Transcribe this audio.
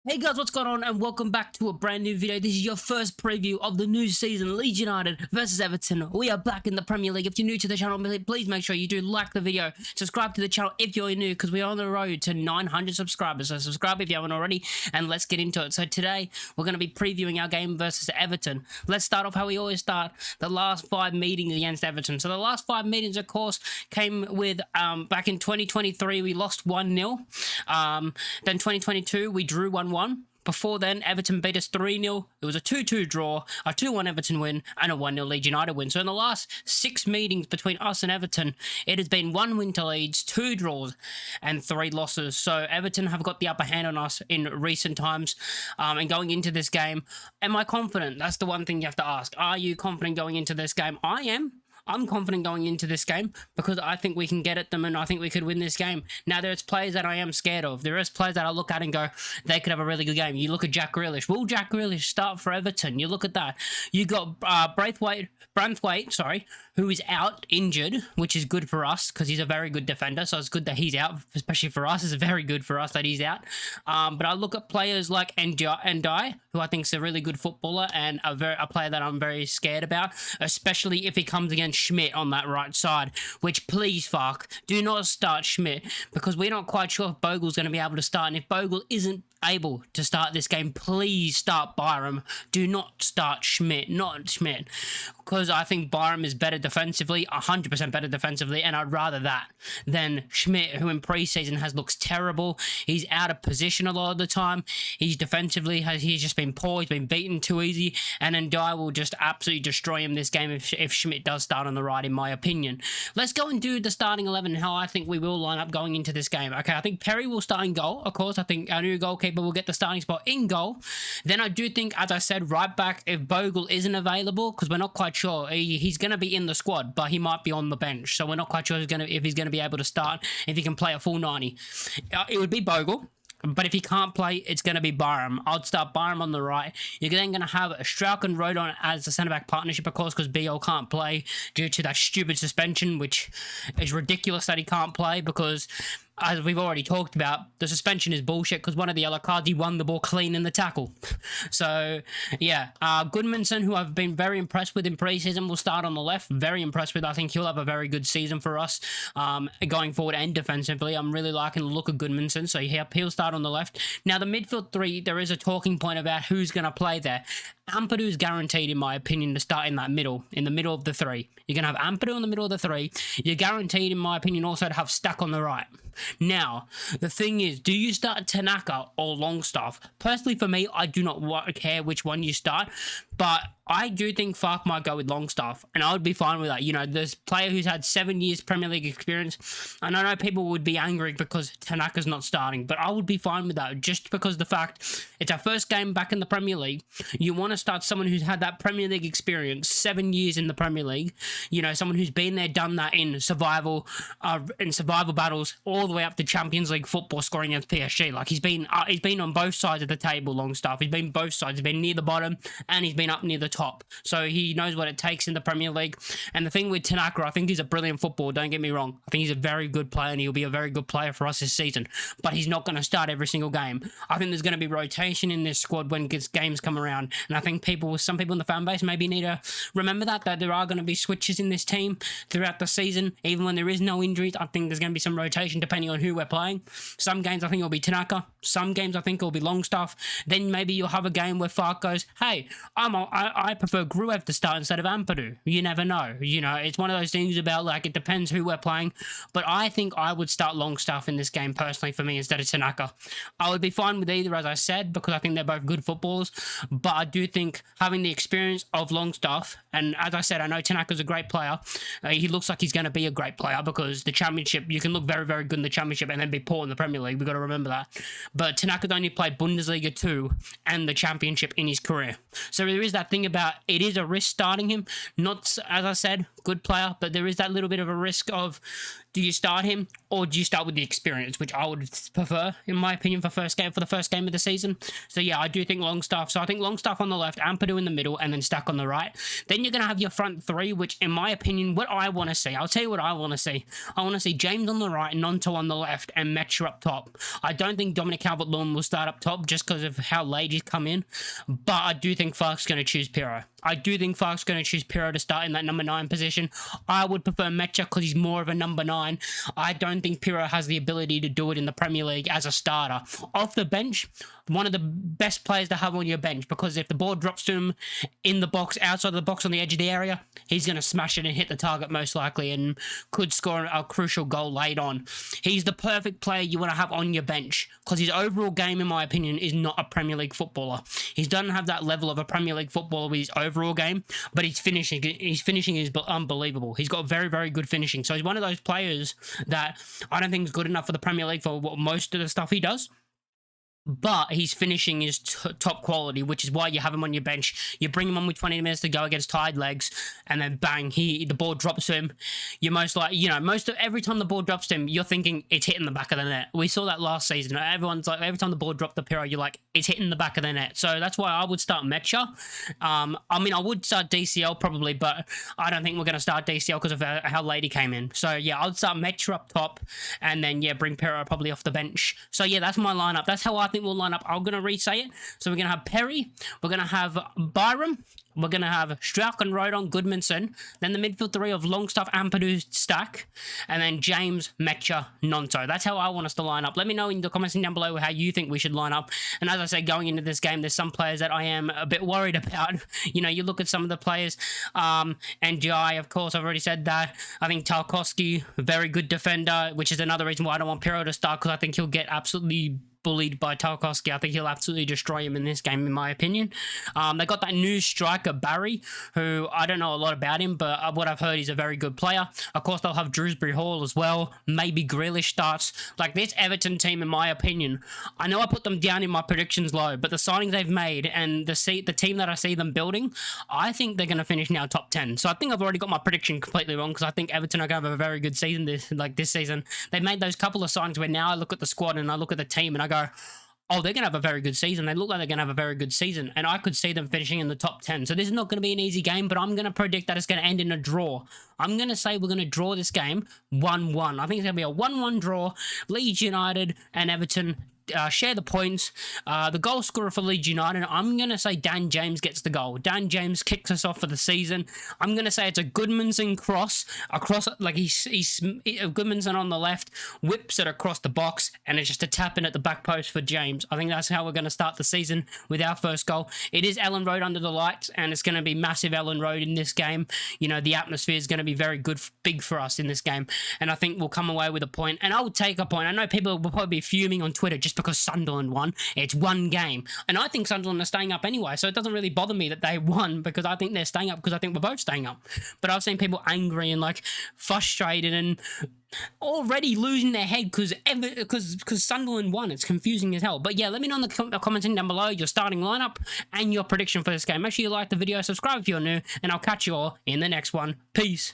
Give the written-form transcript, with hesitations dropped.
Hey guys, what's going on and welcome back to a brand new video. This is your first preview of the new season, Leeds United versus Everton. We are back in the Premier League. If you're new to the channel, please make sure you do like the video, subscribe to the channel if you're new, because we're on the road to 900 subscribers. So subscribe if you haven't already, and let's get into it. So today, we're going to be previewing our game versus Everton. Let's start off how we always start, the last 5 meetings against Everton. So the last 5 meetings, of course, came with, back in 2023, we lost 1-0. Then 2022, we drew 1-1. Before then, Everton beat us 3-0. It was a 2-2 draw, a 2-1 Everton win, and a 1-0 Leeds United win. So in the last 6 meetings between us and Everton, it has been 1 win to Leeds, 2 draws, and 3 losses. So Everton have got the upper hand on us in recent times. And going into this game, am I confident? That's the one thing you have to ask. Are you confident going into this game? I am. I'm confident going into this game because I think we can get at them and I think we could win this game. Now, there's players that I am scared of. There is players that I look at and go, they could have a really good game. You look at Jack Grealish. Will Jack Grealish start for Everton? You look at that. You got Branthwaite, who is out injured, which is good for us because he's a very good defender. So it's good that he's out, especially for us. It's very good for us that he's out. But I look at players like Ndai, who I think is a really good footballer and a player that I'm very scared about, especially if he comes against Schmidt on that right side, which please fuck, do not start Schmidt because we're not quite sure if Bogle's going to be able to start, and if Bogle isn't able to start this game, please start Byram. Do not start Schmidt, because I think Byram is better defensively, 100% better defensively, and I'd rather that than Schmidt, who in preseason looks terrible. He's out of position a lot of the time. He's defensively, he's just been poor. He's been beaten too easy, and then Dye will just absolutely destroy him this game if Schmidt does start on the right, in my opinion. Let's go and do the starting 11 and how I think we will line up going into this game. Okay, I think Perry will start in goal. Of course, I think our new goalkeeper will get the starting spot in goal. Then I do think, as I said, right back, if Bogle isn't available, because we're not quite sure, he's going to be in the squad, but he might be on the bench, so we're not quite sure if he's going to be able to start, if he can play a full 90. It would be Bogle. But if he can't play, it's going to be Byram. I'd start Byram on the right. You're then going to have Strauch and Rodon as the centre-back partnership, of course, because BL can't play due to that stupid suspension, which is ridiculous that he can't play because, as we've already talked about, the suspension is bullshit because one of the yellow cards, he won the ball clean in the tackle. So, yeah. Goodmanson, who I've been very impressed with in pre-season, will start on the left. Very impressed with. I think he'll have a very good season for us going forward and defensively. I'm really liking the look of Goodmanson, so he'll start on the left. Now, the midfield 3, there is a talking point about who's going to play there. Ampadu's guaranteed, in my opinion, to start in the middle of the 3. You're going to have Ampadu in the middle of the 3. You're guaranteed, in my opinion, also to have Stack on the right. Now, the thing is, do you start Tanaka or Longstaff? Personally, for me, I do not care which one you start, but I do think Fark might go with Longstaff, and I would be fine with that. You know, this player who's had 7 years Premier League experience, and I know people would be angry because Tanaka's not starting, but I would be fine with that, just because the fact it's our first game back in the Premier League. You want to start someone who's had that Premier League experience, 7 years in the Premier League, you know, someone who's been there, done that in survival battles, all the way up to Champions League football, scoring against PSG. Like, he's been on both sides of the table, Longstaff. He's been both sides. He's been near the bottom, and he's been up near the top. So he knows what it takes in the Premier League. And the thing with Tanaka, I think he's a brilliant footballer, don't get me wrong. I think he's a very good player, and he'll be a very good player for us this season. But he's not going to start every single game. I think there's going to be rotation in this squad when games come around. And I think some people in the fan base maybe need to remember that there are going to be switches in this team throughout the season. Even when there is no injuries, I think there's going to be some rotation depending on who we're playing. Some games I think it'll be Tanaka. Some games I think it'll be Longstaff. Then maybe you'll have a game where Fark goes, hey, I prefer Gruev to start instead of Ampadu. You never know. You know, it's one of those things about, like, it depends who we're playing. But I think I would start Longstaff in this game personally for me instead of Tanaka. I would be fine with either, as I said, because I think they're both good footballers. But I do think having the experience of Longstaff, and as I said, I know Tanaka's a great player. He looks like he's going to be a great player because the Championship, you can look very, very good in the Championship and then be poor in the Premier League. We've got to remember that. But Tanaka's only played Bundesliga 2 and the Championship in his career. So there is that thing about, it is a risk starting him. Not, as I said, good player, but there is that little bit of a risk of Do you start him, or do you start with the experience, which I would prefer, in my opinion, for the first game of the season? So yeah, I do think Longstaff. So I think Longstaff on the left, Ampadu in the middle, and then Stack on the right. Then you're gonna have your front three, which, in my opinion, what I want to see. I'll tell you what I want to see. I want to see James on the right, Nonto on the left, and Metcha up top. I don't think Dominic Calvert-Lewin will start up top just because of how late he's come in, but I do think Fark's going to choose Pirro. I do think Fark's going to choose Pirro to start in that number 9 position. I would prefer Metcha because he's more of a number 9. I don't think Pirro has the ability to do it in the Premier League as a starter. Off the bench, one of the best players to have on your bench, because if the ball drops to him in the box, outside of the box on the edge of the area, he's going to smash it and hit the target most likely and could score a crucial goal late on. He's the perfect player you want to have on your bench because his overall game, in my opinion, is not a Premier League footballer. He doesn't have that level of a Premier League footballer with his overall game, but his finishing is unbelievable. He's got very, very good finishing. So he's one of those players that I don't think is good enough for the Premier League for most of the stuff he does. But his finishing is top quality, which is why you have him on your bench. You bring him on with 20 minutes to go against tired legs, and then bang, the ball drops to him. You're every time the ball drops to him, you're thinking it's hitting the back of the net. We saw that last season. Everyone's like, every time the ball dropped to Pirro, you're like, it's hitting the back of the net. So that's why I would start Metcha. I would start DCL probably, but I don't think we're going to start DCL because of how late he came in. So yeah, I would start Metcha up top, and then yeah, bring Pirro probably off the bench. So yeah, that's my lineup. That's how I think we'll line up. I'm going to re-say it. So we're going to have Perry, we're going to have Byram, we're going to have Strauch and Rodon, Goodmanson, then the midfield three of Longstaff, Ampadu, Stack, and then James, Metcha, Nonto. That's how I want us to line up. Let me know in the comments down below how you think we should line up. And as I said, going into this game, there's some players that I am a bit worried about. You look at some of the players, NGI, of course, I've already said that. I think Tarkowski, very good defender, which is another reason why I don't want Pirro to start, because I think he'll get absolutely bullied by Tarkowski. I think he'll absolutely destroy him in this game, in my opinion. They got that new striker, Barry, who I don't know a lot about him, but what I've heard, he's a very good player. Of course, they'll have Drewsbury Hall as well. Maybe Grealish starts. Like, this Everton team, in my opinion, I know I put them down in my predictions low, but the signings they've made and the team that I see them building, I think they're going to finish now top 10. So I think I've already got my prediction completely wrong, because I think Everton are going to have a very good season this season. They've made those couple of signings where now I look at the squad and I look at the team and I go, oh, they're going to have a very good season. They look like they're going to have a very good season, and I could see them finishing in the top 10. So this is not going to be an easy game, but I'm going to predict that it's going to end in a draw. I'm going to say we're going to draw this game 1-1. I think it's going to be a 1-1 draw. Leeds United and Everton share the points. The goal scorer for Leeds United, I'm going to say Dan James gets the goal. Dan James kicks us off for the season. I'm going to say it's a Goodmanson cross, like he's Goodmanson on the left, whips it across the box, and it's just a tap in at the back post for James. I think that's how we're going to start the season with our first goal. It is Ellen Road under the lights, and it's going to be massive Ellen Road in this game. The atmosphere is going to be very good, big for us in this game, and I think we'll come away with a point, and I will take a point. I know people will probably be fuming on Twitter just because Sunderland won. It's one game, and I think Sunderland are staying up anyway, so it doesn't really bother me that they won, because I think they're staying up, because I think we're both staying up. But I've seen people angry and like frustrated and already losing their head because Sunderland won. It's confusing as hell. But yeah, let me know in the comments down below your starting lineup and your prediction for this game. Make sure you like the video, subscribe if you're new, and I'll catch you all in the next one. Peace.